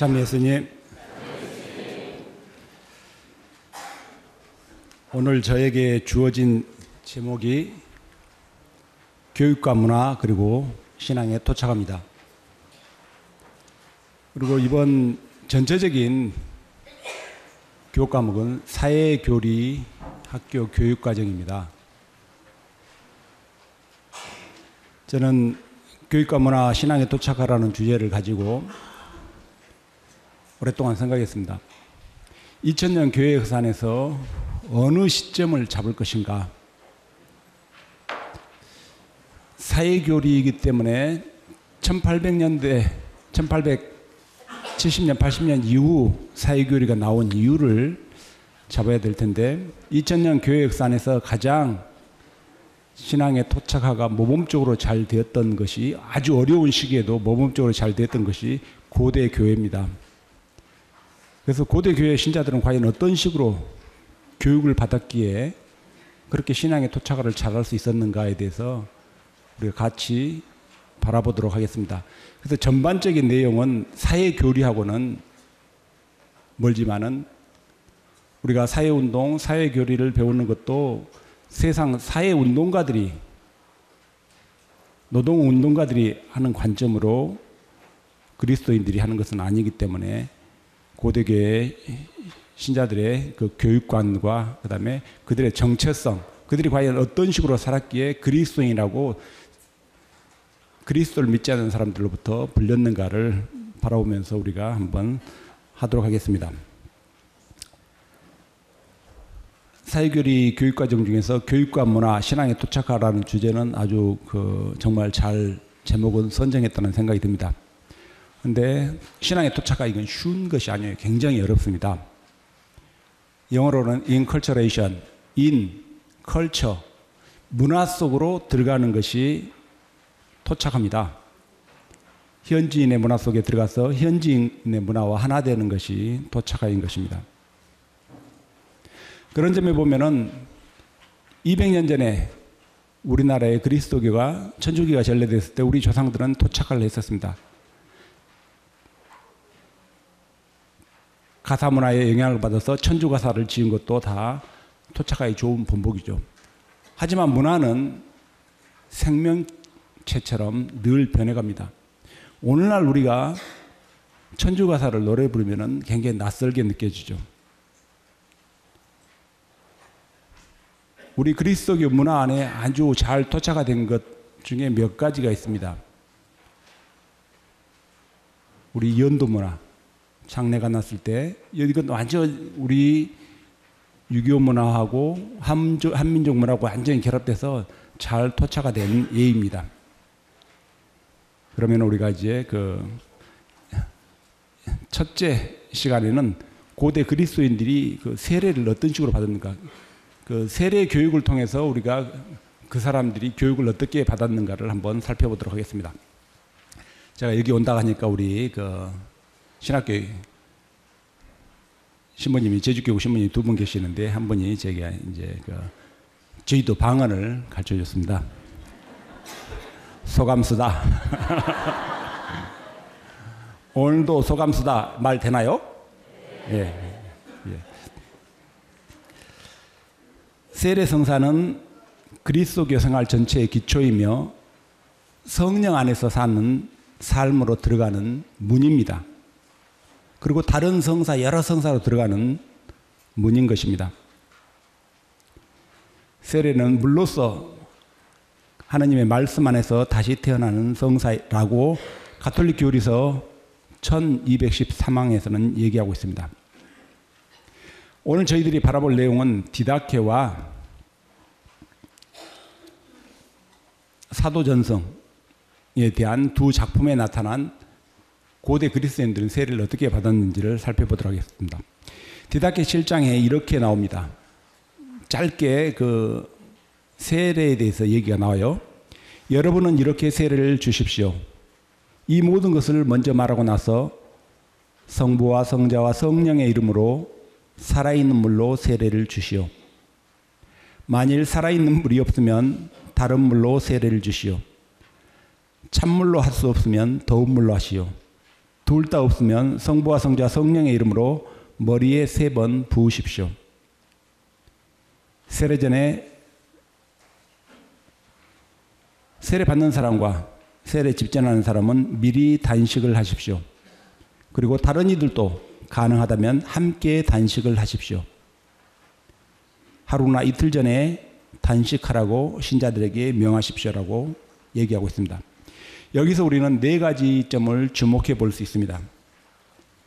참 예수님, 오늘 저에게 주어진 제목이 교육과 문화 그리고 신앙에 토착합니다. 그리고 이번 전체적인 교육 과목은 사회교리 학교 교육과정입니다. 저는 교육과 문화 신앙에 토착하라는 주제를 가지고 오랫동안 생각했습니다. 2000년 교회 역사안에서 어느 시점을 잡을 것인가. 사회교리이기 때문에 1800년대, 1870년, 80년 이후 사회교리가 나온 이유를 잡아야 될 텐데 2000년 교회 역사안에서 가장 신앙의 토착화가 모범적으로 잘 되었던 것이, 아주 어려운 시기에도 모범적으로 잘 되었던 것이 고대 교회입니다. 그래서 고대 교회 신자들은 과연 어떤 식으로 교육을 받았기에 그렇게 신앙의 토착화를 잘할 수 있었는가에 대해서 우리가 같이 바라보도록 하겠습니다. 그래서 전반적인 내용은 사회교리하고는 멀지만은 우리가 사회운동, 사회교리를 배우는 것도 세상 사회운동가들이, 노동운동가들이 하는 관점으로 그리스도인들이 하는 것은 아니기 때문에 고대교회 신자들의 그 교육관과 그 다음에 그들의 정체성, 그들이 과연 어떤 식으로 살았기에 그리스도인이라고 그리스도를 믿지 않는 사람들로부터 불렸는가를 바라보면서 우리가 한번 하도록 하겠습니다. 사회교리 교육과정 중에서 교육과 문화, 신앙에 토착하라는 주제는 아주 정말 잘 제목은 선정했다는 생각이 듭니다. 그런데 신앙에 토착하 이건 쉬운 것이 아니에요. 굉장히 어렵습니다. 영어로는 inculturation, in, culture, 문화 속으로 들어가는 것이 토착합니다. 현지인의 문화 속에 들어가서 현지인의 문화와 하나 되는 것이 토착화인 것입니다. 그런 점에 보면은 200년 전에 우리나라의 그리스도교가 천주교가 전래됐을 때 우리 조상들은 토착화를 했었습니다. 가사 문화의 영향을 받아서 천주 가사를 지은 것도 다 토착화의 좋은 본보기죠. 하지만 문화는 생명체처럼 늘 변해갑니다. 오늘날 우리가 천주 가사를 노래 부르면은 굉장히 낯설게 느껴지죠. 우리 그리스도교 문화 안에 아주 잘 토착화 된 것 중에 몇 가지가 있습니다. 우리 연도 문화, 장례가 났을 때 이건 완전 우리 유교 문화하고 한민족 문화하고 완전히 결합돼서 잘 토착화 된 예입니다. 그러면 우리가 이제 첫째 시간에는 고대 그리스도인들이 세례를 어떤 식으로 받았는가, 세례 교육을 통해서 우리가 그 사람들이 교육을 어떻게 받았는가를 한번 살펴보도록 하겠습니다. 제가 여기 온다고 하니까 우리 신학교 신부님이, 제주교구 신부님이 두 분 계시는데 한 분이 제가 이제 저희도 방언을 가르쳐 줬습니다. 소감수다. 오늘도 소감수다 말 되나요? 예. 세례 성사는 그리스도교 생활 전체의 기초이며 성령 안에서 사는 삶으로 들어가는 문입니다. 그리고 다른 성사, 여러 성사로 들어가는 문인 것입니다. 세례는 물로서 하나님의 말씀 안에서 다시 태어나는 성사라고 가톨릭 교리서 1213항에서는 얘기하고 있습니다. 오늘 저희들이 바라볼 내용은 디다케와 사도전성에 대한 두 작품에 나타난 고대 그리스도인들은 세례를 어떻게 받았는지를 살펴보도록 하겠습니다. 디다케 7장에 이렇게 나옵니다. 짧게 세례에 대해서 얘기가 나와요. 여러분은 이렇게 세례를 주십시오. 이 모든 것을 먼저 말하고 나서 성부와 성자와 성령의 이름으로 살아있는 물로 세례를 주시오. 만일 살아있는 물이 없으면 다른 물로 세례를 주시오. 찬물로 할 수 없으면 더운 물로 하시오. 둘 다 없으면 성부와 성자 성령의 이름으로 머리에 3번 부으십시오. 세례 전에 세례 받는 사람과 세례 집전하는 사람은 미리 단식을 하십시오. 그리고 다른 이들도 가능하다면 함께 단식을 하십시오. 하루나 이틀 전에 단식하라고 신자들에게 명하십시오라고 얘기하고 있습니다. 여기서 우리는 4가지 점을 주목해 볼 수 있습니다.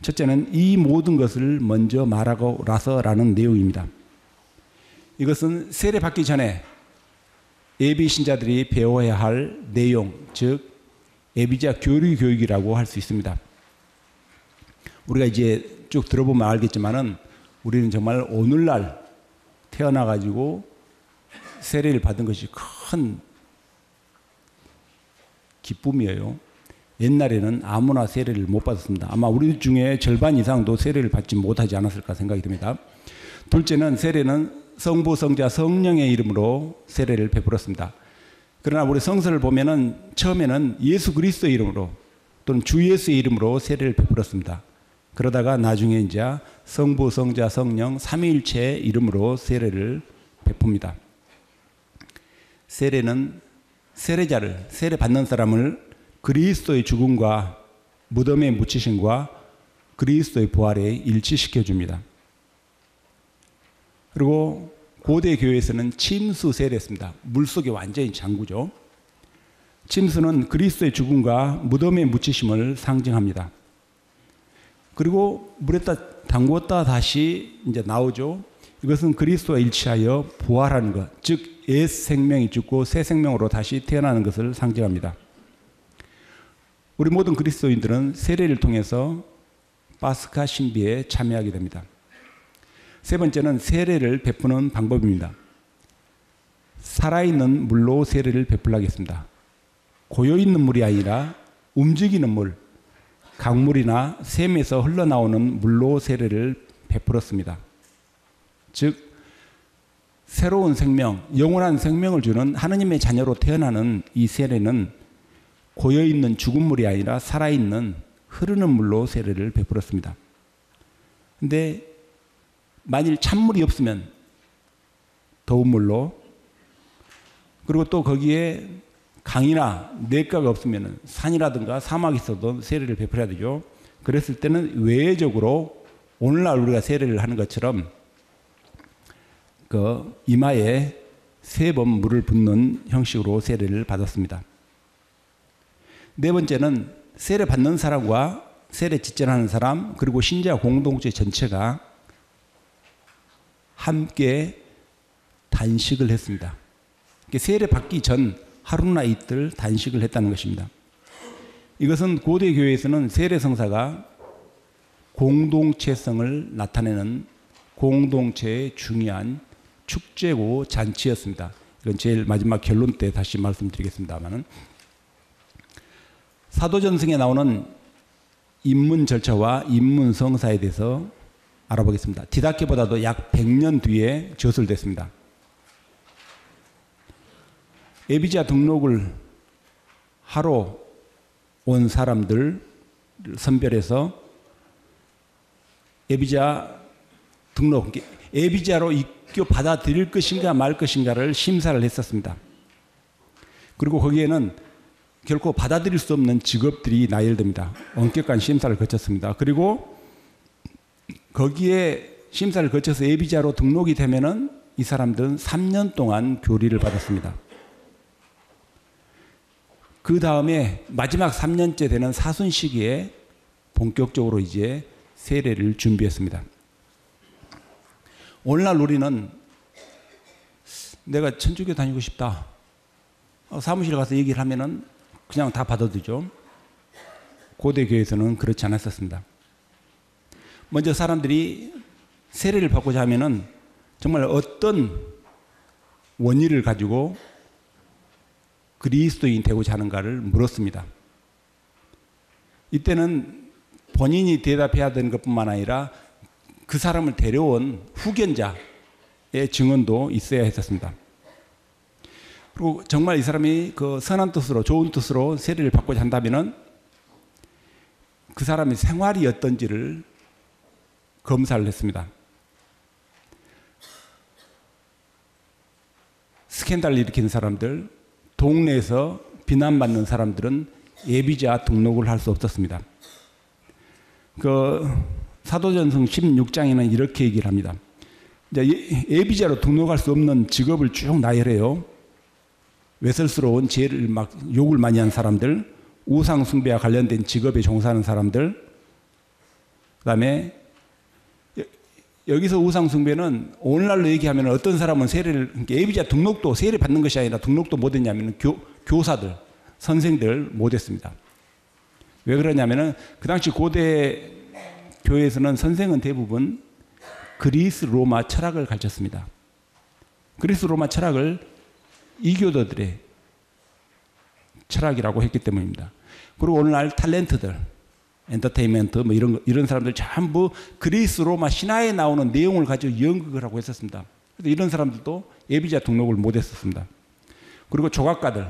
첫째는 이 모든 것을 먼저 말하고 나서라는 내용입니다. 이것은 세례 받기 전에 예비 신자들이 배워야 할 내용, 즉 예비자 교리 교육이라고 할 수 있습니다. 우리가 이제 쭉 들어보면 알겠지만은 우리는 정말 오늘날 태어나가지고 세례를 받은 것이 큰 기쁨이에요. 옛날에는 아무나 세례를 못 받았습니다. 아마 우리 중에 절반 이상도 세례를 받지 못하지 않았을까 생각이 듭니다. 둘째는 세례는 성부, 성자, 성령의 이름으로 세례를 베풀었습니다. 그러나 우리 성서를 보면은 처음에는 예수 그리스도의 이름으로 또는 주 예수의 이름으로 세례를 베풀었습니다. 그러다가 나중에 이제 성부, 성자, 성령 삼위일체의 이름으로 세례를 베풉니다. 세례는 세례자를, 세례 받는 사람을 그리스도의 죽음과 무덤의 묻히심과 그리스도의 부활에 일치시켜 줍니다. 그리고 고대 교회에서는 침수 세례했습니다. 물속에 완전히 잠그죠. 침수는 그리스도의 죽음과 무덤의 묻히심을 상징합니다. 그리고 물에다 담궜다 다시 이제 나오죠. 이것은 그리스도와 일치하여 부활하는 것, 즉 옛 생명이 죽고 새 생명으로 다시 태어나는 것을 상징합니다. 우리 모든 그리스도인들은 세례를 통해서 파스카 신비에 참여하게 됩니다. 세 번째는 세례를 베푸는 방법입니다. 살아있는 물로 세례를 베풀라겠습니다. 고여있는 물이 아니라 움직이는 물, 강물이나 샘에서 흘러나오는 물로 세례를 베풀었습니다. 즉 새로운 생명, 영원한 생명을 주는 하느님의 자녀로 태어나는 이 세례는 고여있는 죽은 물이 아니라 살아있는 흐르는 물로 세례를 베풀었습니다. 근데 만일 찬물이 없으면 더운 물로, 그리고 또 거기에 강이나 냇가가 없으면 산이라든가 사막이 있어도 세례를 베풀어야 되죠. 그랬을 때는 외적으로 오늘날 우리가 세례를 하는 것처럼 그 이마에 3번 물을 붓는 형식으로 세례를 받았습니다. 네 번째는 세례 받는 사람과 세례 집전하는 사람 그리고 신자 공동체 전체가 함께 단식을 했습니다. 세례 받기 전 하루나 이틀 단식을 했다는 것입니다. 이것은 고대 교회에서는 세례 성사가 공동체성을 나타내는 공동체의 중요한 축제고 잔치였습니다. 이건 제일 마지막 결론 때 다시 말씀드리겠습니다만은 사도전승에 나오는 입문 절차와 입문 성사에 대해서 알아보겠습니다. 디다케보다도 약 100년 뒤에 저술됐습니다. 예비자 등록을 하러 온 사람들 선별해서 예비자 등록, 예비자로 입교 받아들일 것인가 말 것인가를 심사를 했었습니다. 그리고 거기에는 결코 받아들일 수 없는 직업들이 나열됩니다. 엄격한 심사를 거쳤습니다. 그리고 거기에 심사를 거쳐서 예비자로 등록이 되면은 이 사람들은 3년 동안 교리를 받았습니다. 그 다음에 마지막 3년째 되는 사순 시기에 본격적으로 이제 세례를 준비했습니다. 오늘날 우리는 내가 천주교 다니고 싶다. 사무실 가서 얘기를 하면은 그냥 다 받아들죠. 고대 교회에서는 그렇지 않았었습니다. 먼저 사람들이 세례를 받고자 하면은 정말 어떤 원의를 가지고 그리스도인 되고자 하는가를 물었습니다. 이때는 본인이 대답해야 되는 것뿐만 아니라 그 사람을 데려온 후견자의 증언도 있어야 했었습니다. 그리고 정말 이 사람이 그 선한 뜻으로 좋은 뜻으로 세례를 받고자 한다면은 그 사람의 생활이 어떤지를 검사를 했습니다. 스캔들을 일으키는 사람들, 동네에서 비난받는 사람들은 예비자 등록을 할 수 없었습니다. 그 사도전서 16장에는 이렇게 얘기를 합니다. 이제 예비자로 등록할 수 없는 직업을 쭉 나열해요. 외설스러운 죄를 막 욕을 많이 한 사람들, 우상 숭배와 관련된 직업에 종사하는 사람들, 그다음에 여기서 우상 숭배는 오늘날로 얘기하면 어떤 사람은 세례를, 예비자 등록도 세례 받는 것이 아니라 등록도 못 했냐면 교사들, 선생들 못 했습니다. 왜 그러냐면은 그 당시 고대 교회에서는 선생은 대부분 그리스 로마 철학을 가르쳤습니다. 그리스 로마 철학을 이교도들의 철학이라고 했기 때문입니다. 그리고 오늘날 탤런트들, 엔터테인먼트 뭐 이런 사람들 전부 그리스 로마 신화에 나오는 내용을 가지고 연극을 하고 했었습니다. 그래서 이런 사람들도 예비자 등록을 못 했었습니다. 그리고 조각가들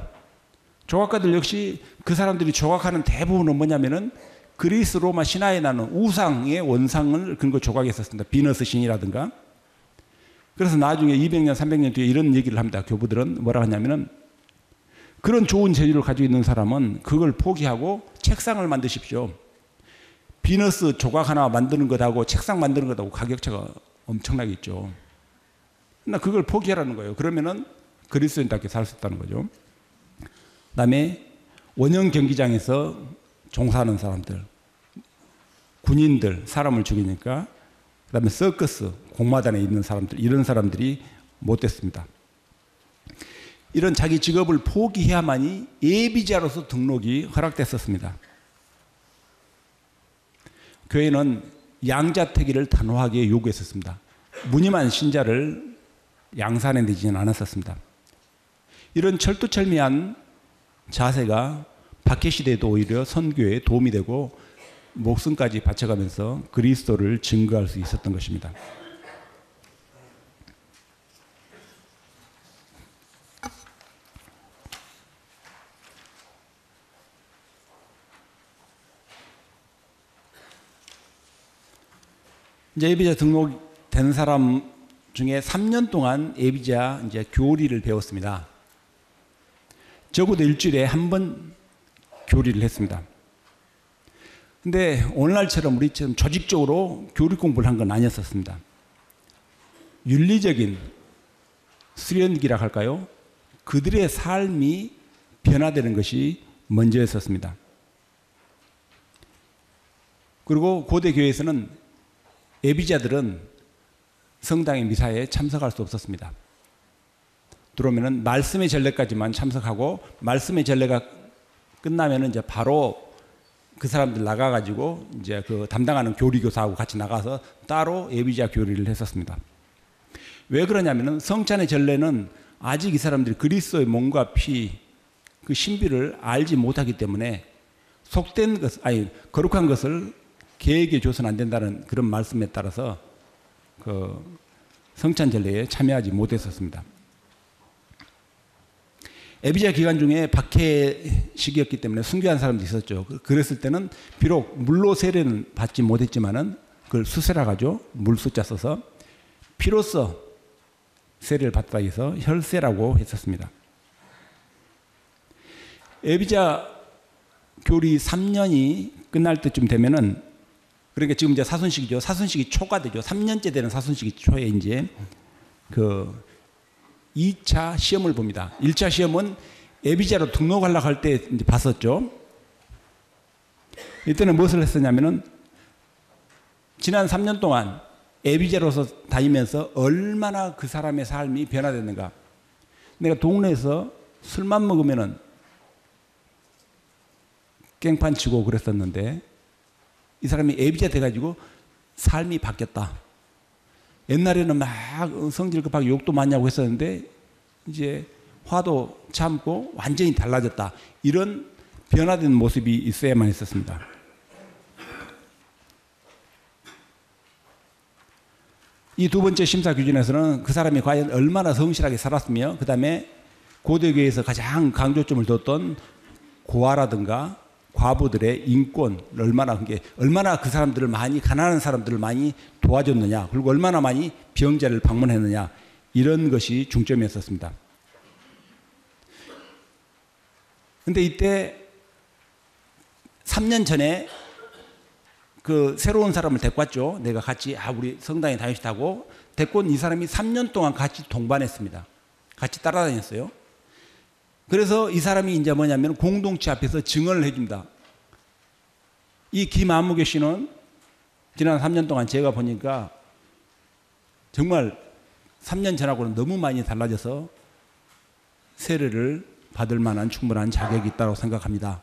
역시 그 사람들이 조각하는 대부분은 뭐냐면은 그리스 로마 신화에 나오는 우상의 원상을 근거 조각했었습니다. 비너스 신이라든가. 그래서 나중에 200년, 300년 뒤에 이런 얘기를 합니다. 교부들은 뭐라 하냐면은 그런 좋은 재주를 가지고 있는 사람은 그걸 포기하고 책상을 만드십시오. 비너스 조각 하나 만드는 것하고 책상 만드는 것하고 가격차가 엄청나게 있죠. 그러나 그걸 포기하라는 거예요. 그러면은 그리스도인답게 살 수 있다는 거죠. 그다음에 원형 경기장에서 종사하는 사람들, 군인들, 사람을 죽이니까, 그다음에 서커스, 공마단에 있는 사람들, 이런 사람들이 못 됐습니다. 이런 자기 직업을 포기해야만이 예비자로서 등록이 허락됐었습니다. 교회는 양자택일을 단호하게 요구했었습니다. 무늬만 신자를 양산에 내지는 않았었습니다. 이런 철두철미한 자세가 박해시대에도 오히려 선교에 도움이 되고 목숨까지 바쳐가면서 그리스도를 증거할 수 있었던 것입니다. 이제 예비자 등록된 사람 중에 3년 동안 예비자 이제 교리를 배웠습니다. 적어도 일주일에 한 번 교리를 했습니다. 근데 오늘날처럼 우리처럼 조직적으로 교리 공부를 한 건 아니었었습니다. 윤리적인 수련기라 할까요? 그들의 삶이 변화되는 것이 먼저였었습니다. 그리고 고대 교회에서는 예비자들은 성당의 미사에 참석할 수 없었습니다. 들어오면은 말씀의 전례까지만 참석하고 말씀의 전례가 끝나면은 이제 바로 그 사람들 나가가지고 이제 그 담당하는 교리교사하고 같이 나가서 따로 예비자 교리를 했었습니다. 왜 그러냐면은 성찬의 전례는 아직 이 사람들이 그리스도의 몸과 피, 그 신비를 알지 못하기 때문에 속된 것, 거룩한 것을 개에게 줘서는 안 된다는 그런 말씀에 따라서 그 성찬 전례에 참여하지 못했었습니다. 예비자 기간 중에 박해 시기였기 때문에 순교한 사람도 있었죠. 그랬을 때는 비록 물로 세례는 받지 못했지만은 그걸 수세라 하죠. 물 숫자 써서 피로써 세례를 받다 해서 혈세라고 했었습니다. 예비자 교리 3년이 끝날 때쯤 되면은, 그러니까 지금 이제 사순식이죠. 사순식이 초가 되죠. 3년째 되는 사순식이 초에 이제 그 2차 시험을 봅니다. 1차 시험은 예비자로 등록하려고 할 때 이제 봤었죠. 이때는 무엇을 했었냐면은 지난 3년 동안 예비자로서 다니면서 얼마나 그 사람의 삶이 변화됐는가. 내가 동네에서 술만 먹으면은 깽판 치고 그랬었는데 이 사람이 예비자 돼가지고 삶이 바뀌었다. 옛날에는 막 성질 급하게 욕도 많이 하고 했었는데 이제 화도 참고 완전히 달라졌다. 이런 변화된 모습이 있어야만 했었습니다. 이 두 번째 심사 기준에서는 그 사람이 과연 얼마나 성실하게 살았으며 그 다음에 고대교회에서 가장 강조점을 뒀던 고아라든가 과부들의 인권, 얼마나 그 사람들을 많이, 가난한 사람들을 많이 도와줬느냐, 그리고 얼마나 많이 병자를 방문했느냐, 이런 것이 중점이었었습니다. 근데 이때 3년 전에 그 새로운 사람을 데리고 왔죠. 내가 같이 우리 성당에 다니시다고 데리고 온 이 사람이 3년 동안 같이 동반했습니다. 같이 따라다녔어요. 그래서 이 사람이 이제 뭐냐면 공동체 앞에서 증언을 해줍니다. 이 김아무개 씨는 지난 3년 동안 제가 보니까 정말 3년 전하고는 너무 많이 달라져서 세례를 받을 만한 충분한 자격이 있다고 생각합니다.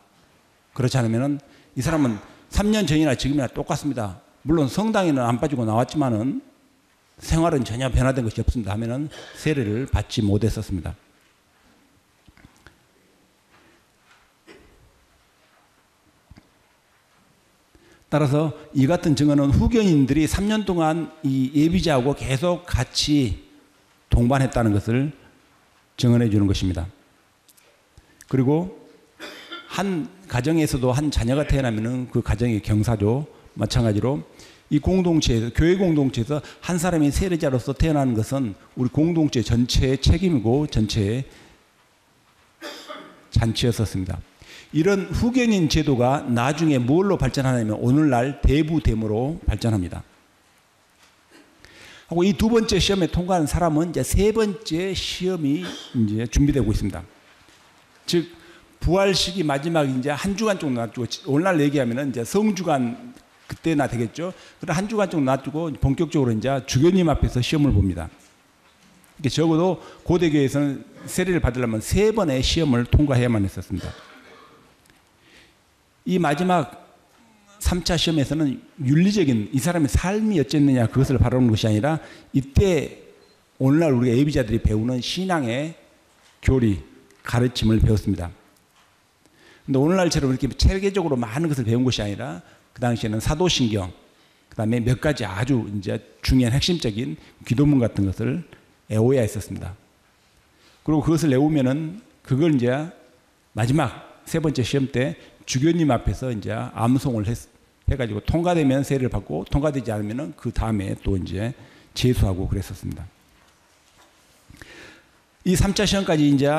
그렇지 않으면 이 사람은 3년 전이나 지금이나 똑같습니다. 물론 성당에는 안 빠지고 나왔지만은 생활은 전혀 변화된 것이 없습니다 하면은 세례를 받지 못했었습니다. 따라서 이 같은 증언은 후견인들이 3년 동안 이 예비자하고 계속 같이 동반했다는 것을 증언해 주는 것입니다. 그리고 한 가정에서도 한 자녀가 태어나면은 그 가정의 경사죠. 마찬가지로 이 공동체에서, 교회 공동체에서 한 사람이 세례자로서 태어나는 것은 우리 공동체 전체의 책임이고 전체의 잔치였었습니다. 이런 후견인 제도가 나중에 뭘로 발전하냐면 오늘날 대부대모로 발전합니다. 하고 이 두 번째 시험에 통과한 사람은 이제 세 번째 시험이 이제 준비되고 있습니다. 즉 부활식이 마지막 이제 한 주간 정도 놔두고, 오늘날 얘기하면은 이제 성주간 그때나 되겠죠. 그럼 한 주간 정도 놔두고 본격적으로 이제 주교님 앞에서 시험을 봅니다. 적어도 고대교회에서는 세례를 받으려면 3번의 시험을 통과해야만 했었습니다. 이 마지막 3차 시험에서는 윤리적인 이 사람의 삶이 어쨌느냐 그것을 바라보는 것이 아니라 이때 오늘날 우리가 예비자들이 배우는 신앙의 교리, 가르침을 배웠습니다. 근데 오늘날처럼 이렇게 체계적으로 많은 것을 배운 것이 아니라 그 당시에는 사도신경, 그 다음에 몇 가지 아주 이제 중요한 핵심적인 기도문 같은 것을 외워야 했었습니다. 그리고 그것을 외우면은 그걸 이제 마지막 세 번째 시험 때 주교님 앞에서 이제 암송을 해가지고 통과되면 세례를 받고 통과되지 않으면은 그 다음에 또 이제 재수하고 그랬었습니다. 이 3차 시험까지 이제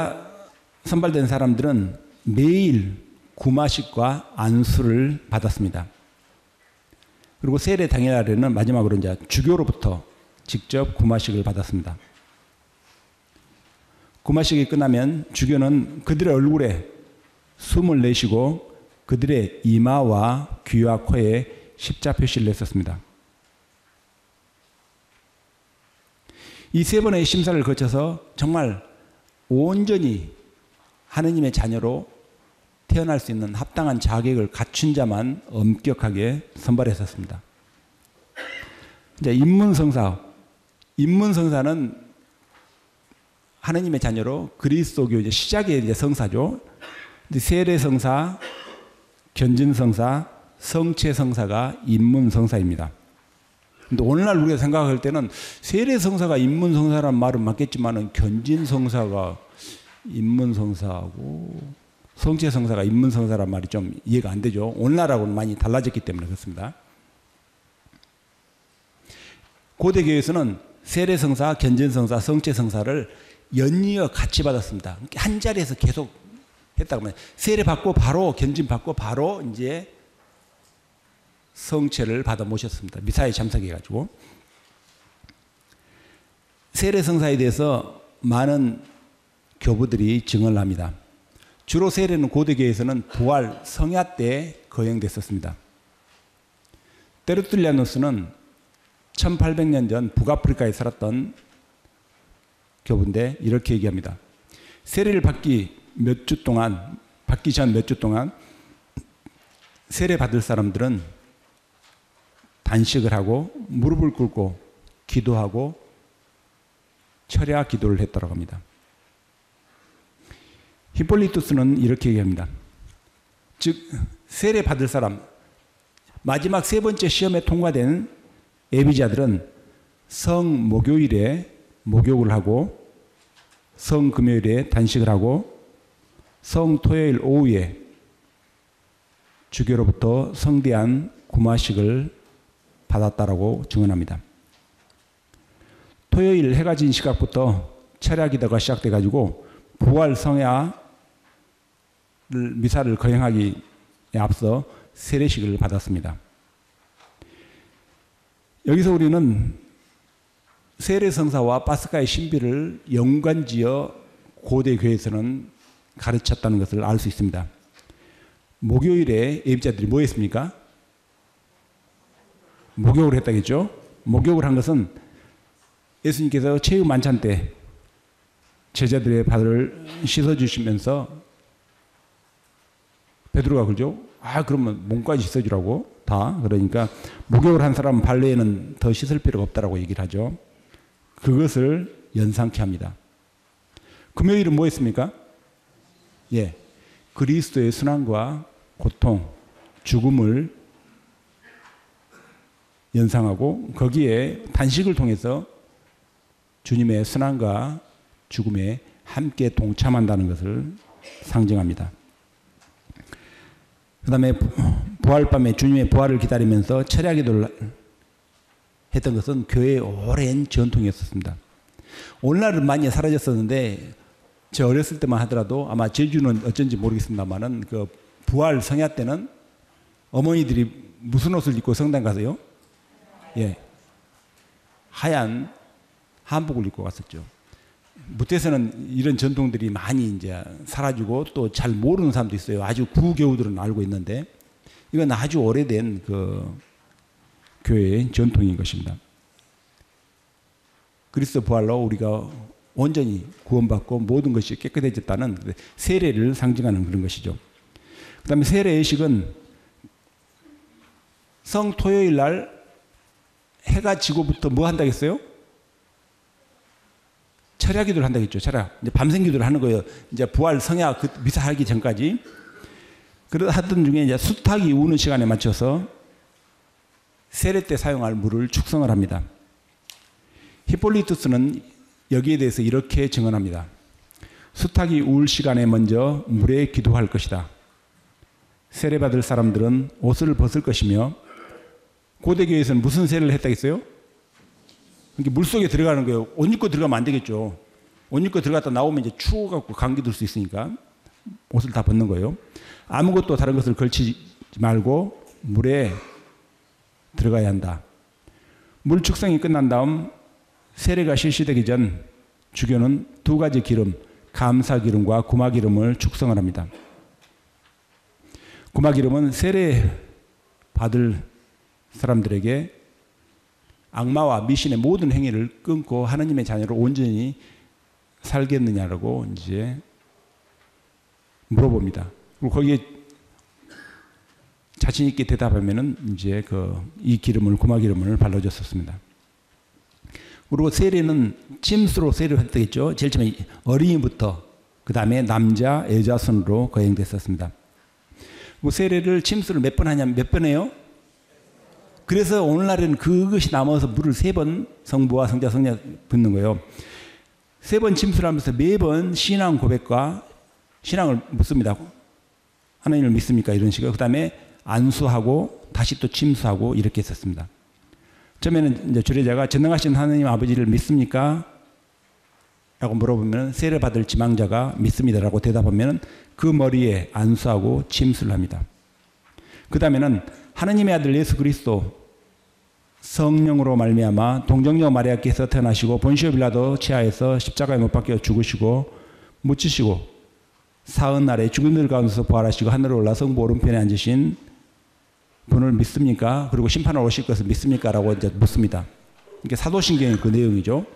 선발된 사람들은 매일 구마식과 안수를 받았습니다. 그리고 세례 당일날에는 마지막으로 이제 주교로부터 직접 구마식을 받았습니다. 구마식이 끝나면 주교는 그들의 얼굴에 숨을 내쉬고 그들의 이마와 귀와 코에 십자 표시를 냈었습니다. 이 3번의 심사를 거쳐서 정말 온전히 하느님의 자녀로 태어날 수 있는 합당한 자격을 갖춘 자만 엄격하게 선발했었습니다. 이제 입문성사는 하느님의 자녀로 그리스도교 이제 시작의 이제 성사죠. 세례성사, 견진성사, 성체성사가 입문성사입니다. 근데 오늘날 우리가 생각할 때는 세례성사가 입문성사라는 말은 맞겠지만은 견진성사가 입문성사하고 성체성사가 입문성사란 말이 좀 이해가 안 되죠. 오늘날하고는 많이 달라졌기 때문에 그렇습니다. 고대교회에서는 세례성사, 견진성사, 성체성사를 연이어 같이 받았습니다. 한 자리에서 계속 했다고 하면 세례 받고 바로 견진 받고 바로 이제 성체를 받아 모셨습니다. 미사에 참석해가지고 세례성사에 대해서 많은 교부들이 증언을 합니다. 주로 세례는 고대교회에서는 부활 성야 때 거행됐었습니다. 테르툴리아누스는 1800년 전 북아프리카에 살았던 교부인데 이렇게 얘기합니다. 세례를 받기 전 몇 주 동안 세례 받을 사람들은 단식을 하고 무릎을 꿇고 기도하고 철야 기도를 했다고 합니다. 히폴리투스는 이렇게 얘기합니다. 즉 세례 받을 사람, 마지막 3번째 시험에 통과된 예비자들은 성목요일에 목욕을 하고 성금요일에 단식을 하고 성토요일 오후에 주교로부터 성대한 구마식을 받았다라고 증언합니다. 토요일 해가 진 시각부터 철야기도가 시작돼 가지고 부활 성야를 미사를 거행하기에 앞서 세례식을 받았습니다. 여기서 우리는 세례성사와 파스카의 신비를 연관지어 고대 교회에서는 가르쳤다는 것을 알 수 있습니다. 목요일에 예비자들이 뭐 했습니까? 목욕을 했다겠죠? 목욕을 한 것은 예수님께서 최후 만찬 때 제자들의 발을 씻어주시면서 베드로가 그러죠? 그러면 몸까지 씻어주라고 다. 그러니까 목욕을 한 사람은 발 외에는 더 씻을 필요가 없다라고 얘기를 하죠. 그것을 연상케 합니다. 금요일은 뭐 했습니까? 예, 그리스도의 순환과 고통, 죽음을 연상하고 거기에 단식을 통해서 주님의 순환과 죽음에 함께 동참한다는 것을 상징합니다. 그 다음에 부활밤에 주님의 부활을 기다리면서 철야기도를 했던 것은 교회의 오랜 전통이었습니다. 오늘날은 많이 사라졌었는데 저 어렸을 때만 하더라도 아마 제주는 어쩐지 모르겠습니다만은 그 부활 성야 때는 어머니들이 무슨 옷을 입고 성당 가서요? 예, 하얀 한복을 입고 갔었죠. 무태에서는 이런 전통들이 많이 이제 사라지고 또 잘 모르는 사람도 있어요. 아주 구교우들은 알고 있는데 이건 아주 오래된 그 교회의 전통인 것입니다. 그리스도 부활로 우리가 온전히 구원받고 모든 것이 깨끗해졌다는 세례를 상징하는 그런 것이죠. 그 다음에 세례 예식은 성토요일 날 해가 지고부터 뭐 한다고 했어요? 철야 기도를 한다고 했죠. 철야. 이제 밤샘 기도를 하는 거예요. 이제 부활 성야 그 미사 하기 전까지. 그러다 하던 중에 이제 수탉이 우는 시간에 맞춰서 세례 때 사용할 물을 축성을 합니다. 히폴리투스는 여기에 대해서 이렇게 증언합니다. 수탉이 울 시간에 먼저 물에 기도할 것이다. 세례받을 사람들은 옷을 벗을 것이며 고대교회에서는 무슨 세례를 했다고 했어요? 물속에 들어가는 거예요. 옷 입고 들어가면 안 되겠죠. 옷 입고 들어갔다 나오면 이제 추워갖고 감기 들 수 있으니까 옷을 다 벗는 거예요. 아무것도 다른 것을 걸치지 말고 물에 들어가야 한다. 물 축성이 끝난 다음 세례가 실시되기 전 주교는 두 가지 기름, 감사 기름과 구마 기름을 축성을 합니다. 구마 기름은 세례 받을 사람들에게 악마와 미신의 모든 행위를 끊고 하나님의 자녀로 온전히 살겠느냐라고 이제 물어봅니다. 그리고 거기에 자신 있게 대답하면은 이제 이 기름을 구마 기름을 발라줬었습니다. 그리고 세례는 침수로 세례를 했겠죠. 제일 처음에 어린이부터 그 다음에 남자, 여자 순으로 거행됐었습니다. 그 세례를 침수를 몇 번 하냐면 몇 번 해요? 그래서 오늘날에는 그것이 남아서 물을 3번 성부와 성자, 성녀 붓는 거예요. 3번 침수를 하면서 매번 신앙 고백과 신앙을 묻습니다. 하나님을 믿습니까? 이런 식으로. 그 다음에 안수하고 다시 또 침수하고 이렇게 했었습니다. 처음에는 이제 주례자가 전능하신 하나님 아버지를 믿습니까? 라고 물어보면 세례 받을 지망자가 믿습니다라고 대답하면 그 머리에 안수하고 침수를 합니다. 그 다음에는 하나님의 아들 예수 그리스도 성령으로 말미암아 동정녀 마리아께서 태어나시고 본시오 빌라도 치하에서 십자가에 못 박혀 죽으시고 묻히시고 사흘 날에 죽은 들 가운데서 부활하시고 하늘로 올라 성부 오른편에 앉으신 분을 믿습니까? 그리고 심판을 오실 것을 믿습니까? 라고 이제 묻습니다. 이게 사도신경의 그 내용이죠.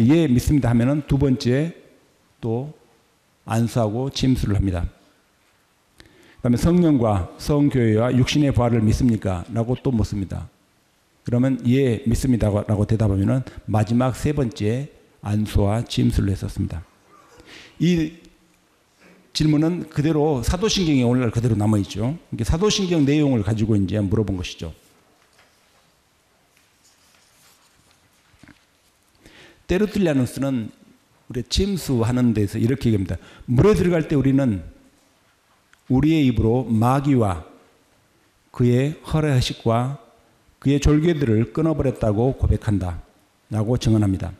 예, 믿습니다 하면은 두 번째 또 안수하고 침수를 합니다. 그 다음에 성령과 성교회와 육신의 부활을 믿습니까? 라고 또 묻습니다. 그러면 예, 믿습니다 라고 대답하면은 마지막 3번째 안수와 침수를 했었습니다. 이 질문은 그대로 사도신경에 오늘날 그대로 남아있죠. 사도신경 내용을 가지고 이제 물어본 것이죠. 테르툴리아누스는 우리 침수하는 데서 이렇게 얘기합니다. 물에 들어갈 때 우리는 우리의 입으로 마귀와 그의 허례허식과 그의 졸개들을 끊어버렸다고 고백한다 라고 증언합니다.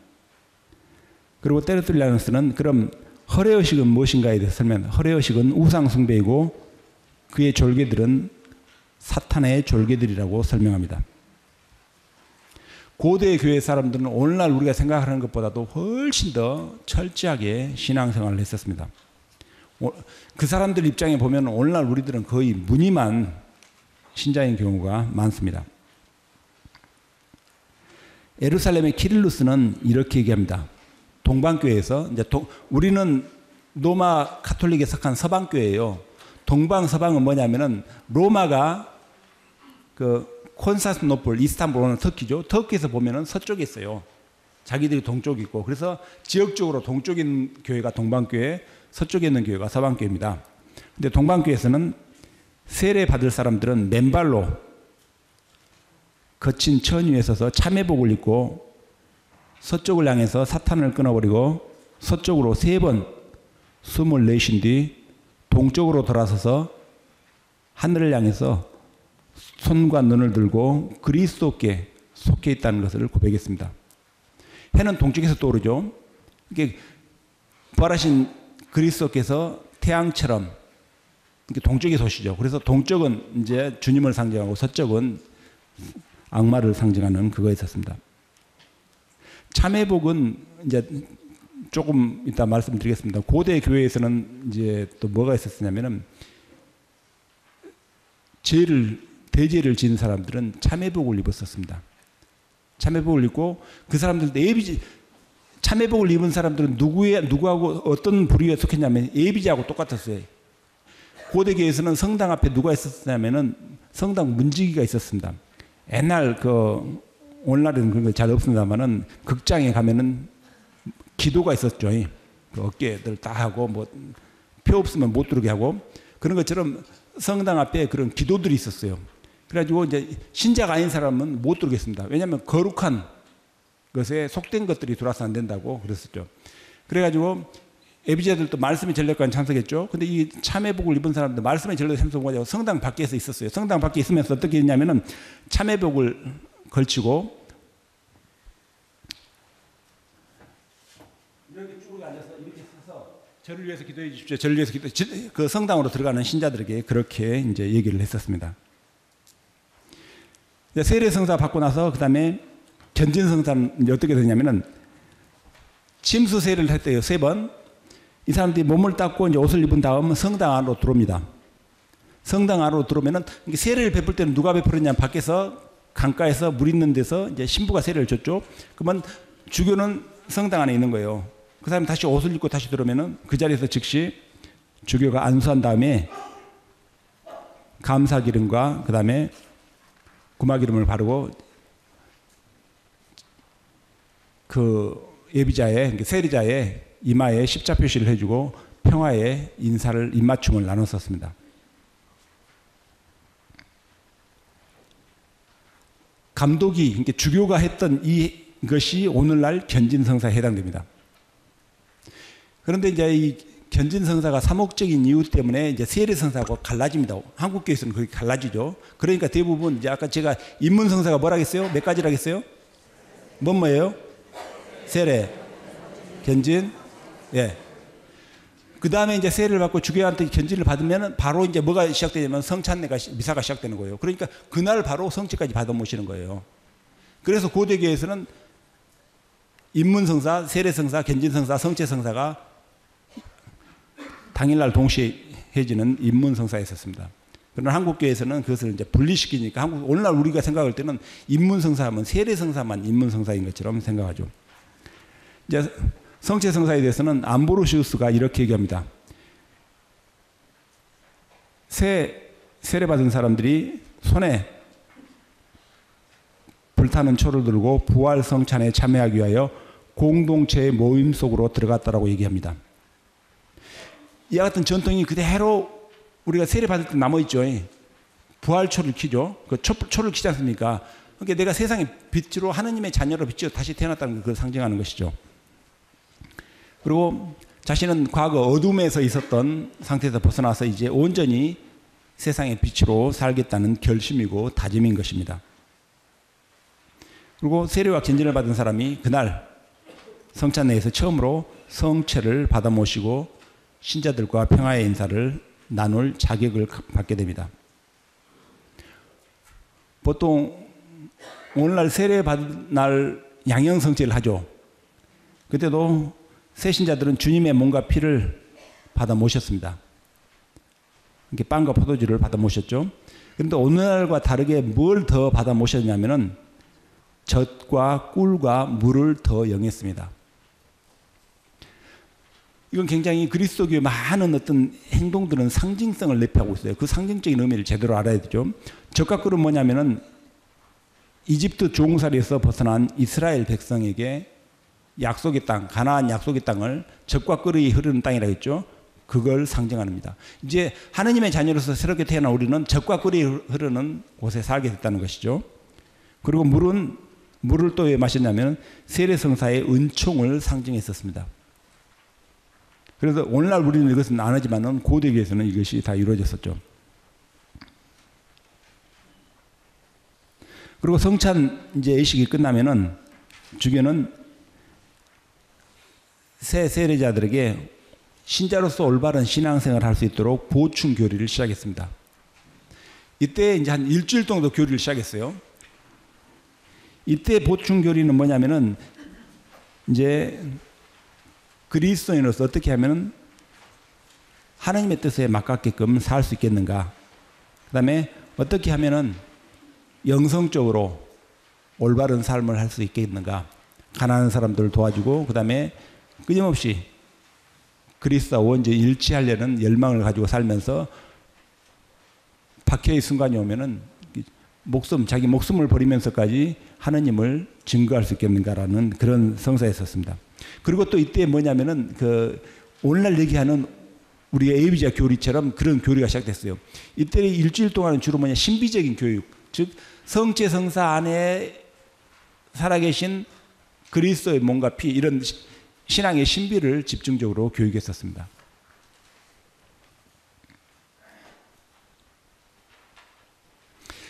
그리고 테르툴리아누스는 그럼 허례허식은 무엇인가에 대해서 설명합니다. 허례허식은 우상숭배이고 그의 졸개들은 사탄의 졸개들이라고 설명합니다. 고대 교회 사람들은 오늘날 우리가 생각하는 것보다도 훨씬 더 철저하게 신앙생활을 했었습니다. 그 사람들 입장에 보면 오늘날 우리들은 거의 무늬만 신자인 경우가 많습니다. 예루살렘의 키릴루스는 이렇게 얘기합니다. 동방교회에서 이제 우리는 로마 카톨릭에 속한 서방교회예요. 동방 서방은 뭐냐면은 로마가 그 콘스탄티노플, 이스탄불은 터키죠. 터키에서 보면은 서쪽에 있어요. 자기들이 동쪽에 있고. 그래서 지역적으로 동쪽에 있는 교회가 동방교회, 서쪽에 있는 교회가 서방교회입니다. 근데 동방교회에서는 세례 받을 사람들은 맨발로 거친 천 위에 서서 참회복을 입고 서쪽을 향해서 사탄을 끊어버리고 서쪽으로 3번 숨을 내쉰 뒤 동쪽으로 돌아서서 하늘을 향해서 손과 눈을 들고 그리스도께 속해 있다는 것을 고백했습니다. 해는 동쪽에서 떠오르죠. 이게 부활하신 그리스도께서 태양처럼 동쪽에 솟으시죠. 그래서 동쪽은 이제 주님을 상징하고 서쪽은 악마를 상징하는 그거 있었습니다. 참회복은 이제 조금 이따 말씀드리겠습니다. 고대 교회에서는 이제 또 뭐가 있었냐면은 대죄를 지은 사람들은 참회복을 입었었습니다. 참회복을 입고 그 사람들도 참회복을 입은 사람들은 누구하고 어떤 부류에 속했냐면 예비자하고 똑같았어요. 고대 교회에서는 성당 앞에 누가 있었냐면은 성당 문지기가 있었습니다. 옛날 오늘날은 그런 거 잘 없습니다만은 극장에 가면은 기도가 있었죠. 그 어깨들 딱 하고 뭐 표 없으면 못 들어오게 하고 그런 것처럼 성당 앞에 그런 기도들이 있었어요. 그래가지고 이제 신자가 아닌 사람은 못 들어오겠습니다. 왜냐하면 거룩한 것에 속된 것들이 들어와서 안 된다고 그랬었죠. 그래가지고 예비자들도 말씀의 전례관 참석했죠. 근데 이 참회복을 입은 사람들 말씀의 전례 참석하고 성당 밖에서 있었어요. 성당 밖에 있으면서 어떻게 했냐면은 참회복을 걸치고 이렇게 쭉 앉아서 이렇게 서서 저를 위해서 기도해 주십시오. 저를 위해서 그 성당으로 들어가는 신자들에게 그렇게 이제 얘기를 했었습니다. 세례성사 받고 나서 그 다음에 견진성사는 어떻게 되냐면은 침수 세례를 했대요. 3번. 이 사람들이 몸을 닦고 이제 옷을 입은 다음 성당 안으로 들어옵니다. 성당 안으로 들어오면은 세례를 베풀 때는 누가 베풀었냐면 밖에서 강가에서 물 있는 데서 이제 신부가 세례를 줬죠. 그러면 주교는 성당 안에 있는 거예요. 그 사람이 다시 옷을 입고 다시 들어오면은 그 자리에서 즉시 주교가 안수한 다음에 감사 기름과 그 다음에 구마 기름을 바르고 그 예비자의 세리자의 이마에 십자 표시를 해주고 평화의 인사를 입맞춤을 나눴었습니다. 감독이 그러니까 주교가 했던 이것이 오늘날 견진성사에 해당됩니다. 그런데 이제 이 견진성사가 사목적인 이유 때문에 이제 세례성사하고 갈라집니다. 한국 교회에서는 그게 갈라지죠. 그러니까 대부분 이제 아까 제가 입문성사가 뭐라겠어요? 몇 가지라겠어요? 뭐예요? 세례, 견진, 예. 그 다음에 이제 세례를 받고 주교한테 견진을 받으면 바로 이제 뭐가 시작되냐면 성찬례가 미사가 시작되는 거예요. 그러니까 그날 바로 성체까지 받아 모시는 거예요. 그래서 고대교회에서는 입문성사, 세례성사, 견진성사, 성체성사가 당일날 동시에 해지는 입문성사에 있었습니다. 그러나 한국교회에서는 그것을 이제 분리시키니까 오늘날 우리가 생각할 때는 입문성사하면 세례성사만 입문성사인 것처럼 생각하죠. 이제 성체성사에 대해서는 암브로시우스가 이렇게 얘기합니다. 세례받은 사람들이 손에 불타는 초를 들고 부활 성찬에 참여하기 위하여 공동체의 모임 속으로 들어갔다라고 얘기합니다. 이와 같은 전통이 그대로 우리가 세례받을 때 남아있죠. 부활초를 켜죠. 그 초를 켜지 않습니까? 그러니까 내가 세상의 빛으로 하느님의 자녀로 빛으로 다시 태어났다는 걸 상징하는 것이죠. 그리고 자신은 과거 어둠에서 있었던 상태에서 벗어나서 이제 온전히 세상의 빛으로 살겠다는 결심이고 다짐인 것입니다. 그리고 세례와 견진을 받은 사람이 그날 성찬 내에서 처음으로 성체를 받아 모시고 신자들과 평화의 인사를 나눌 자격을 받게 됩니다. 보통 오늘날 세례 받은 날 양형성체를 하죠. 그때도 새 신자들은 주님의 몸과 피를 받아 모셨습니다. 이렇게 빵과 포도주를 받아 모셨죠. 그런데 오늘날과 다르게 뭘 더 받아 모셨냐면은 젖과 꿀과 물을 더 영했습니다. 이건 굉장히 그리스도교의 많은 어떤 행동들은 상징성을 내포하고 있어요. 그 상징적인 의미를 제대로 알아야 되죠. 젖과 꿀은 뭐냐면은 이집트 종살이에서 벗어난 이스라엘 백성에게 약속의 땅, 가나안 약속의 땅을 젖과 꿀이 흐르는 땅이라고 했죠. 그걸 상징합니다. 이제 하느님의 자녀로서 새롭게 태어난 우리는 젖과 꿀이 흐르는 곳에 살게 됐다는 것이죠. 그리고 물을 또 왜 마셨냐면 세례성사의 은총을 상징했었습니다. 그래서 오늘날 우리는 이것은 안 하지만은 고대교에서는 이것이 다 이루어졌었죠. 그리고 성찬 이제 의식이 끝나면은 주교는 새 세례자들에게 신자로서 올바른 신앙생활을 할 수 있도록 보충 교리를 시작했습니다. 이때 이제 한 일주일 정도 교리를 시작했어요. 이때 보충 교리는 뭐냐면은 이제 그리스도인으로서 어떻게 하면은 하나님의 뜻에 맞게끔 살 수 있겠는가. 그 다음에 어떻게 하면은 영성적으로 올바른 삶을 할 수 있겠는가. 가난한 사람들을 도와주고 그 다음에 끊임없이 그리스도와 원죄에 일치하려는 열망을 가지고 살면서 박해의 순간이 오면은 자기 목숨을 버리면서까지 하느님을 증거할 수 있겠는가라는 그런 성사였었습니다. 그리고 또 이때 뭐냐면은 오늘날 얘기하는 우리의 에이비자 교리처럼 그런 교리가 시작됐어요. 이때 일주일 동안은 주로 신비적인 교육, 즉 성체 성사 안에 살아계신 그리스도의 몸과 피 이런 신앙의 신비를 집중적으로 교육했었습니다.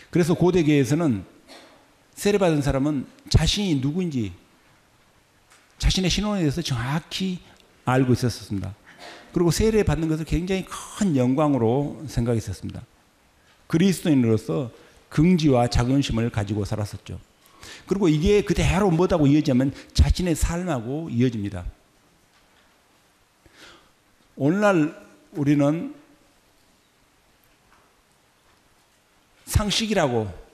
그래서 고대교회에서는 세례받은 사람은 자신이 누구인지 자신의 신원에 대해서 정확히 알고 있었습니다. 그리고 세례받는 것을 굉장히 큰 영광으로 생각했었습니다. 그리스도인으로서 긍지와 자긍심을 가지고 살았었죠. 그리고 이게 그대로 뭐하고 이어지면 자신의 삶하고 이어집니다. 오늘날 우리는 상식이라고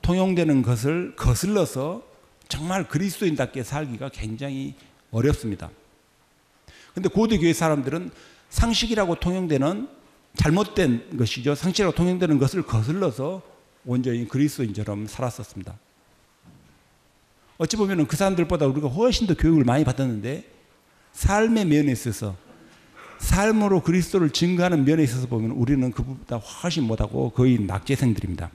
통용되는 것을 거슬러서 정말 그리스도인답게 살기가 굉장히 어렵습니다. 그런데 고대교회 사람들은 상식이라고 통용되는 잘못된 것이죠. 상식이라고 통용되는 것을 거슬러서 온전히 그리스도인처럼 살았었습니다. 어찌 보면 그 사람들보다 우리가 훨씬 더 교육을 많이 받았는데 삶의 면에 있어서 삶으로 그리스도를 증거하는 면에 있어서 보면 우리는 그보다 훨씬 못하고 거의 낙제생들입니다.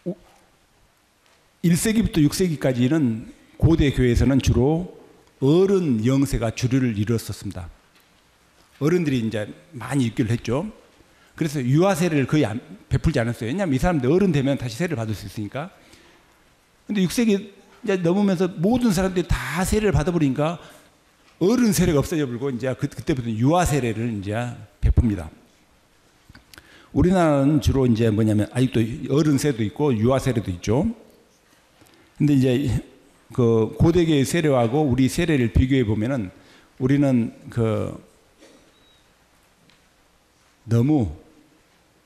오, 1세기부터 6세기까지는 고대 교회에서는 주로 어른 영세가 주류를 이루었었습니다. 어른들이 이제 많이 입교를 했죠. 그래서 유아 세례를 거의 베풀지 않았어요. 왜냐하면 이 사람들 어른 되면 다시 세례를 받을 수 있으니까. 근데 6세기 이제 넘으면서 모든 사람들이 다 세례를 받아버리니까 어른 세례가 없어져 버리고 이제 그때부터 유아 세례를 이제 베풉니다. 우리나라는 주로 이제 뭐냐면 아직도 어른 세례도 있고 유아 세례도 있죠. 근데 이제 그 고대교의 세례하고 우리 세례를 비교해 보면은 우리는 너무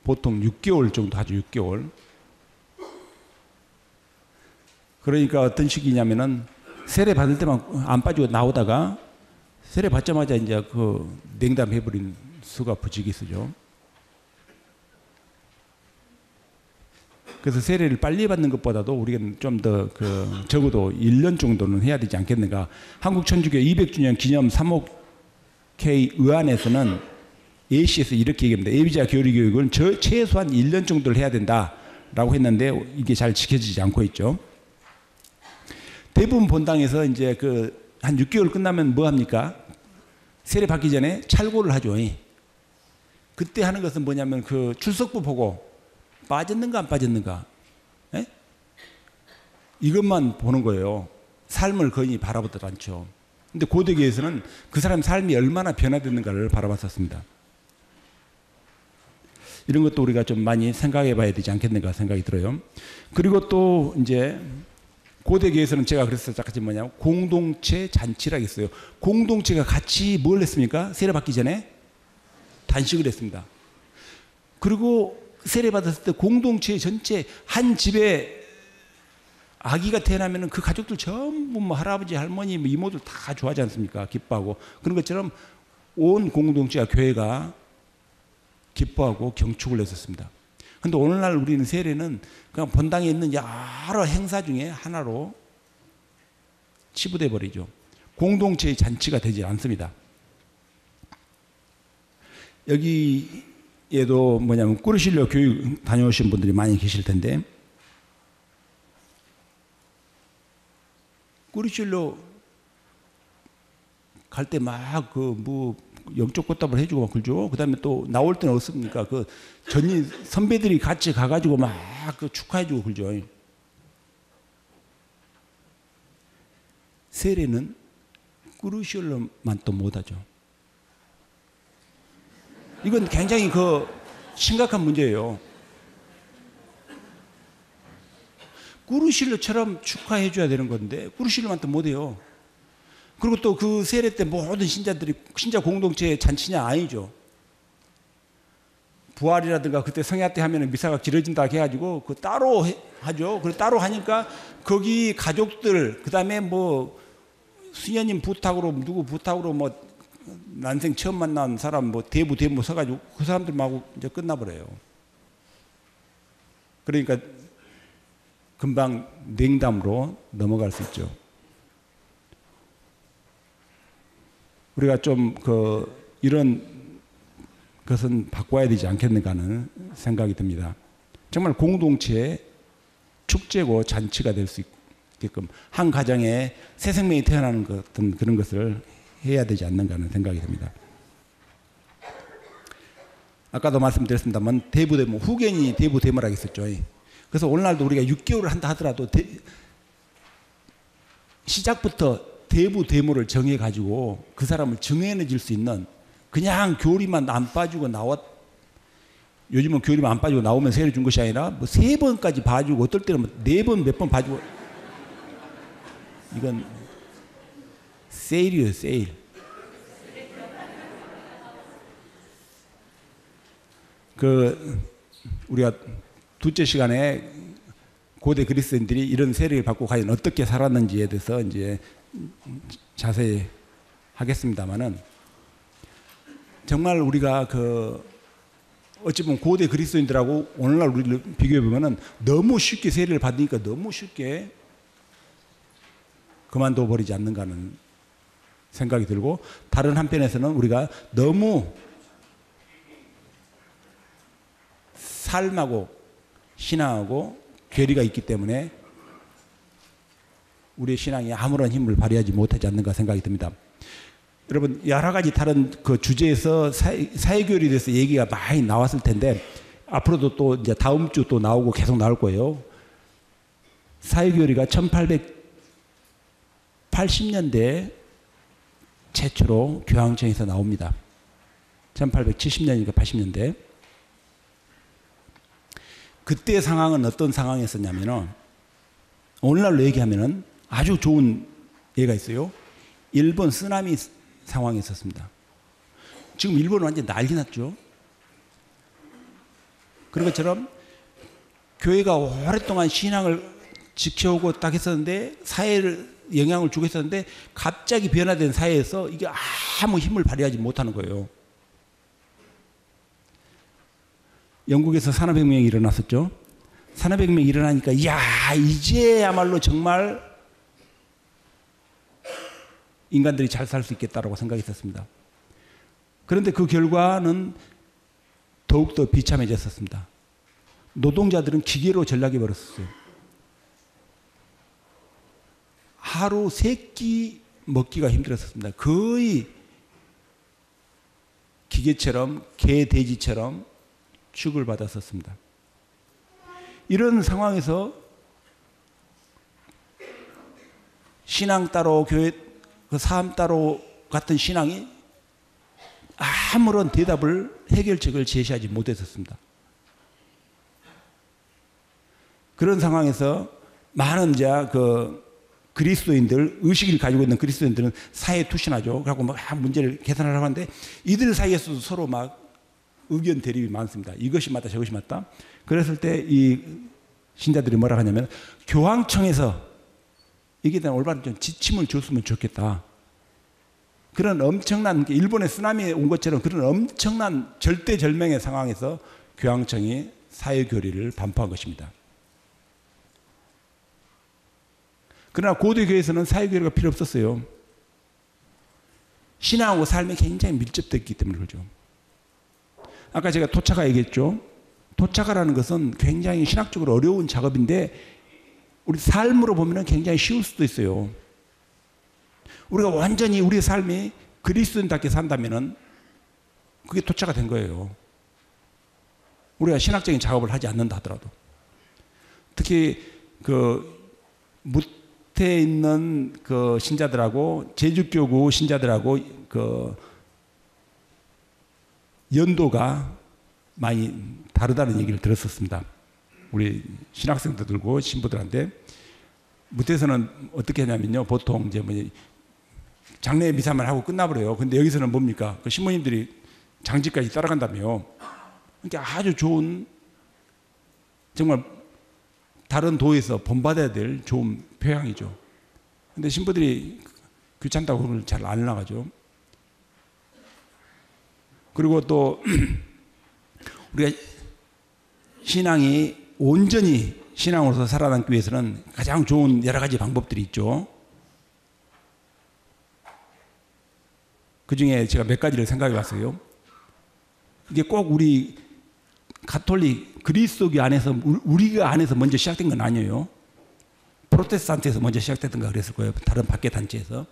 보통 6개월 정도 하죠. 6개월. 그러니까 어떤 식이냐면은 세례 받을 때만 안 빠지고 나오다가 세례 받자마자 이제 냉담해버린 수가 부지기수죠. 그래서 세례를 빨리 받는 것보다도 우리가 좀 더 적어도 1년 정도는 해야 되지 않겠는가. 한국천주교 200주년 기념 3옥K 의안에서는 AC에서 이렇게 얘기합니다. 에이비자 교리교육은 최소한 1년 정도를 해야 된다라고 했는데 이게 잘 지켜지지 않고 있죠. 대부분 본당에서 이제 한 6개월 끝나면 뭐 합니까? 세례 받기 전에 찰고를 하죠. 그때 하는 것은 뭐냐면 그 출석부 보고 빠졌는가 안 빠졌는가, 예? 이것만 보는 거예요. 삶을 거의 바라보지 않죠. 근데 고대교에서는 그 사람 삶이 얼마나 변화됐는가를 바라봤었습니다. 이런 것도 우리가 좀 많이 생각해 봐야 되지 않겠는가 생각이 들어요. 그리고 또 이제 고대교에서는 제가 그래서 잠깐 뭐냐면 공동체 잔치라고 했어요. 공동체가 같이 뭘 했습니까? 세례 받기 전에 단식을 했습니다. 그리고 세례 받았을 때 공동체 전체 한 집에 아기가 태어나면 그 가족들 전부 뭐 할아버지 할머니 뭐 이모들 다 좋아하지 않습니까? 기뻐하고. 그런 것처럼 온 공동체가 교회가 기뻐하고 경축을 했었습니다. 그런데 오늘날 우리는 세례는 그냥 본당에 있는 여러 행사 중에 하나로 치부돼 버리죠. 공동체의 잔치가 되지 않습니다. 여기에도 뭐냐면 꾸르실로 교육 다녀오신 분들이 많이 계실 텐데, 꾸르실로 갈 때 막 그 뭐 영적 꽃답을 해주고 막 그러죠. 그 다음에 또 나올 때는 어떻습니까? 그 전임 선배들이 같이 가가지고 막 그 축하해주고 그러죠. 세례는 꾸르실로만 또 못하죠. 이건 굉장히 그 심각한 문제예요. 꾸르실로처럼 축하해 줘야 되는 건데 꾸르실로만 또 못해요. 그리고 또 그 세례 때 모든 신자들이 신자 공동체의 잔치냐? 아니죠. 부활이라든가 그때 성야 때 하면 미사가 길어진다 해가지고 그 따로 하죠. 그리고 따로 하니까 거기 가족들, 그 다음에 뭐 수녀님 부탁으로 누구 부탁으로 뭐 난생 처음 만난 사람 뭐 대부 서가지고 그 사람들하고 이제 끝나버려요. 그러니까 금방 냉담으로 넘어갈 수 있죠. 우리가 좀 이런 것은 바꿔야 되지 않겠는가 하는 생각이 듭니다. 정말 공동체의 축제고 잔치가 될 수 있게끔 한 가정에 새 생명이 태어나는 것 같은 그런 것을 해야 되지 않는가 하는 생각이 듭니다. 아까도 말씀드렸습니다만 대부대모, 후견이 대부대모라고 했었죠. 그래서 오늘날도 우리가 6개월을 한다 하더라도 시작부터 대부대모를 정해가지고 그 사람을 정해내줄 수 있는, 그냥 교리만 안 빠지고 요즘은 교리만 안 빠지고 나오면 세례 준 것이 아니라 뭐 3번까지 봐주고 어떨 때는 뭐 4번 몇 번 봐주고, 이건 세일이에요, 세일. 우리가 둘째 시간에 고대 그리스인들이 이런 세례를 받고 과연 어떻게 살았는지에 대해서 이제 자세히 하겠습니다만은, 정말 우리가 어찌 보면 고대 그리스도인들하고 오늘날 우리를 비교해 보면은 너무 쉽게 세례를 받으니까 너무 쉽게 그만둬 버리지 않는가 하는 생각이 들고, 다른 한편에서는 우리가 너무 삶하고 신앙하고 괴리가 있기 때문에 우리의 신앙이 아무런 힘을 발휘하지 못하지 않는가 생각이 듭니다. 여러분, 여러 가지 다른 그 주제에서 사회교리에 대해서 얘기가 많이 나왔을 텐데, 앞으로도 또 이제 다음 주 또 나오고 계속 나올 거예요. 사회교리가 1880년대에 최초로 교황청에서 나옵니다. 1870년이니까 80년대. 그때 상황은 어떤 상황이었었냐면은, 오늘날로 얘기하면은 아주 좋은 예가 있어요. 일본 쓰나미 상황이 있었습니다. 지금 일본은 완전 난리 났죠. 그런 것처럼 교회가 오랫동안 신앙을 지켜오고 딱 했었는데, 사회를 영향을 주고 있었는데, 갑자기 변화된 사회에서 이게 아무 힘을 발휘하지 못하는 거예요. 영국에서 산업혁명이 일어났었죠. 산업혁명이 일어나니까 이제야말로 정말 인간들이 잘 살 수 있겠다라고 생각이 있었습니다. 그런데 그 결과는 더욱더 비참해졌었습니다. 노동자들은 기계로 전락해 버렸어요. 하루 3끼 먹기가 힘들었습니다. 거의 기계처럼 개, 돼지처럼 취급을 받았었습니다. 이런 상황에서 신앙 따로 교회 그 삶 따로 같은 신앙이 아무런 대답을 해결책을 제시하지 못했었습니다. 그런 상황에서 많은 그리스도인들, 의식을 가지고 있는 그리스도인들은 사회에 투신하죠. 그래갖고 막 문제를 개선하려고 하는데 이들 사이에서도 서로 막 의견 대립이 많습니다. 이것이 맞다, 저것이 맞다. 그랬을 때 이 신자들이 뭐라 하냐면 교황청에서 이게 대한 올바른 좀 지침을 줬으면 좋겠다. 그런 엄청난 일본의 쓰나미에 온 것처럼 그런 엄청난 절대절명의 상황에서 교황청이 사회교리를 반포한 것입니다. 그러나 고대교회에서는 사회교리가 필요 없었어요. 신앙하고 삶이 굉장히 밀접됐기 때문에 그러죠. 아까 제가 토착화 얘기했죠. 토착화라는 것은 굉장히 신학적으로 어려운 작업인데 우리 삶으로 보면 굉장히 쉬울 수도 있어요. 우리가 완전히 우리의 삶이 그리스도인답게 산다면 그게 토착화 된 거예요. 우리가 신학적인 작업을 하지 않는다 하더라도. 특히 무태에 있는 신자들하고 제주교구 신자들하고 연도가 많이 다르다는 얘기를 들었었습니다. 우리 신학생들 들고 신부들한테. 무태에서는 어떻게 하냐면요. 보통 이제 장례 미사만 하고 끝나버려요. 근데 여기서는 뭡니까? 그 신부님들이 장지까지 따라간다며. 그러니까 아주 좋은, 정말 다른 도에서 본받아야 될 좋은 표양이죠. 근데 신부들이 귀찮다고 그걸 잘 안 나가죠. 그리고 또 우리가 신앙이 온전히 신앙으로서 살아남기 위해서는 가장 좋은 여러 가지 방법들이 있죠. 그 중에 제가 몇 가지를 생각해 봤어요. 이게 꼭 우리 가톨릭 그리스도교 안에서 우리가 안에서 먼저 시작된 건 아니에요. 프로테스탄트에서 먼저 시작됐던가 그랬을 거예요. 다른 밖에 단체에서.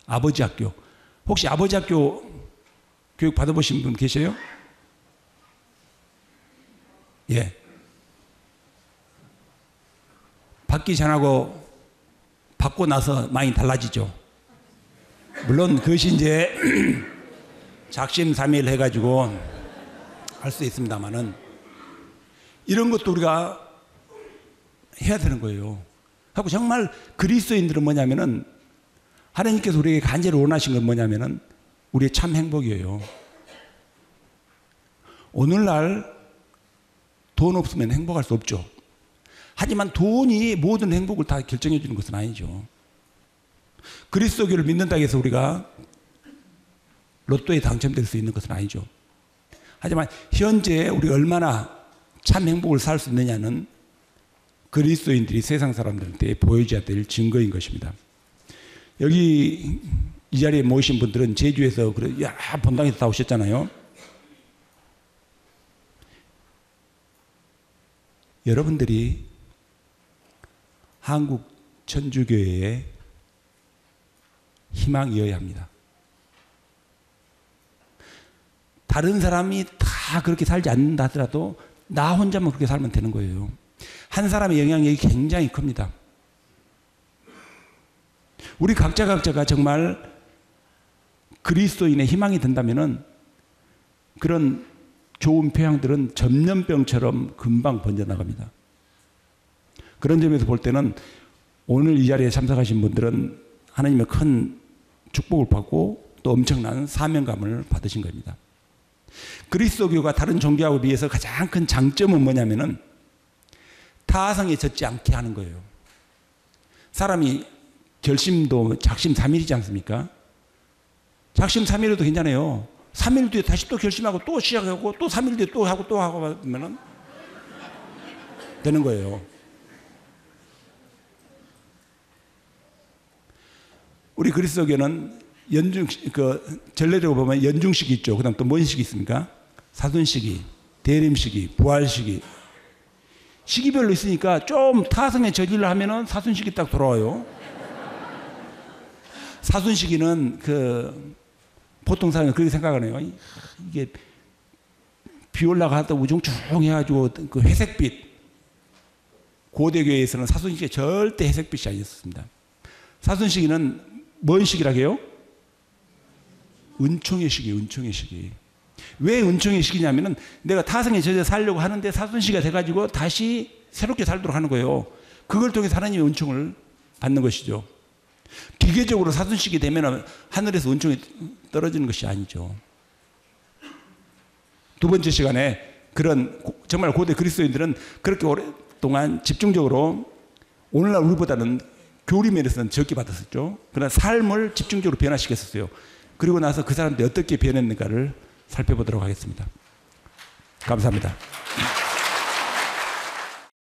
아버지 학교. 혹시 아버지 학교 교육 받아보신 분 계세요? 예. 받기 전하고 받고 나서 많이 달라지죠. 물론 그것이 이제 작심삼일 해가지고 할 수 있습니다만은 이런 것도 우리가 해야 되는 거예요. 하고 정말 그리스도인들은 뭐냐면은 하나님께서 우리에게 간절히 원하신 건 뭐냐면은 우리의 참 행복이에요. 오늘날 돈 없으면 행복할 수 없죠. 하지만 돈이 모든 행복을 다 결정해 주는 것은 아니죠. 그리스도교를 믿는다고 해서 우리가 로또에 당첨될 수 있는 것은 아니죠. 하지만 현재 우리가 얼마나 참 행복을 살 수 있느냐는 그리스도인들이 세상 사람들한테 보여줘야 될 증거인 것입니다. 여기 이 자리에 모이신 분들은 제주에서 본당에서 다 오셨잖아요. 여러분들이 한국 천주교회의 희망이어야 합니다. 다른 사람이 다 그렇게 살지 않는다 하더라도 나 혼자만 그렇게 살면 되는 거예요. 한 사람의 영향력이 굉장히 큽니다. 우리 각자가 정말 그리스도인의 희망이 된다면은 그런 좋은 표양들은 전염병처럼 금방 번져나갑니다. 그런 점에서 볼 때는 오늘 이 자리에 참석하신 분들은 하나님의 큰 축복을 받고 또 엄청난 사명감을 받으신 겁니다. 그리스도교가 다른 종교하고 비해서 가장 큰 장점은 뭐냐면은 타성에 젖지 않게 하는 거예요. 사람이 결심도 작심삼일이지 않습니까? 작심삼일에도 괜찮아요. 3일 뒤에 다시 또 결심하고 또 시작하고 또 3일 뒤에 또 하고 또 하고 하면은 되는 거예요. 우리 그리스도교는 전례적으로 보면 연중식이 있죠. 그 다음 또 뭔 식이 있습니까? 사순식이, 대림식이, 부활식이. 시기별로 있으니까 좀 타성에 저질러 하면은 사순식이 딱 돌아와요. 사순식이는 보통 사람은 그렇게 생각하네요. 이게 비 올라가다 우중충 해가지고 그 회색빛. 고대교회에서는 사순식이 절대 회색빛이 아니었습니다. 사순시기는 뭔 시기라고 해요? 은총의 시기, 은총의 시기. 왜 은총의 시기냐면은 내가 타성에 젖어 살려고 하는데 사순시기가 돼가지고 다시 새롭게 살도록 하는 거예요. 그걸 통해서 하나님의 은총을 받는 것이죠. 기계적으로 사순시기 되면 하늘에서 은총이 떨어지는 것이 아니죠. 두 번째 시간에 그런 정말 고대 그리스도인들은 그렇게 오랫동안 집중적으로 오늘날 우리보다는 교리 면에서는 적게 받았었죠. 그러나 삶을 집중적으로 변화시켰었어요. 그리고 나서 그 사람들이 어떻게 변했는가를 살펴보도록 하겠습니다. 감사합니다.